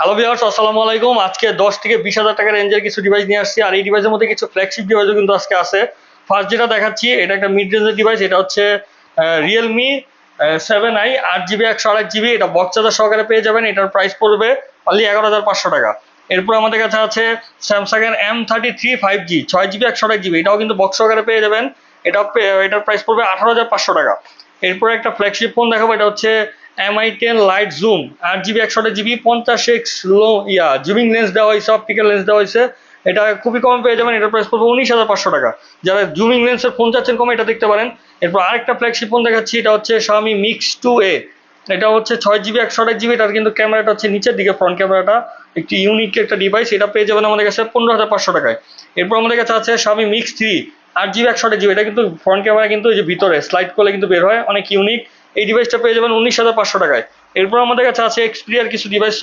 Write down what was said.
Hello viewers, আসসালামু আলাইকুম। আজকে 10 থেকে 20,000 টাকা রেঞ্জের কিছু ডিভাইস নিয়ে আসছি। আর এই ডিভাইসের মধ্যে কিছু ফ্ল্যাগশিপ ডিভাইসও কিন্তু আজকে আছে। ফার্স্ট যেটা দেখাচ্ছি, এটা একটা মিড রেঞ্জের ডিভাইস। এটা হচ্ছে রিয়েলমি 7i 8GB 128GB। এটা বক্স চার্জার সহকারে পেয়ে যাবেন। এটার প্রাইস পড়বে অনলি 11,500 টাকা। এরপর আমাদের কাছে আছে স্যামসাং এর M33 5G 6GB 128GB। এটাও কিন্তু বক্স সহকারে পেয়ে যাবেন। এটার প্রাইস পড়বে 18,500 টাকা। এরপর একটা ফ্ল্যাগশিপ ফোন দেখাবো। এটা হচ্ছে MI10 light zoom 8GB 128GB 50x zooming lens দেওয়া হয়েছে, অপটিক্যাল লেন্স দেওয়া হয়েছে। এটা খুবই কম পেয়ে যাবেন। এটার প্রাইস পড়বে 19,500 টাকা। যারা জুমিং লেন্সের ফোন চাচ্ছেন কমে, এটা দেখতে পারেন। এরপর আরেকটা ফ্ল্যাগশিপ ফোন দেখাচ্ছি। এটা হচ্ছে Xiaomi Mix 2A। এটা হচ্ছে 6GB 128GB। এটার কিন্তু ক্যামেরাটা হচ্ছে নিচের দিকে, ফ্রন্ট ক্যামেরাটা একটি ইউনিক একটা ডিভাইস। এটা পেয়ে যাবেন আমাদের কাছে 15,500 টাকায়। এরপর আমাদের কাছে আছে Xiaomi Mix 3 8GB 128GB। এটা কিন্তু ফ্রন্ট ক্যামেরা কিন্তু এই যে ভিতরে স্লাইড করলে কিন্তু বের হয়, অনেক ইউনিক। এই ডিভাইসটা পেয়ে যাবেন 19,500 টাকায়। এরপর আমাদের কাছে আছে এক্সপিরিয়ার কিছু ডিভাইস,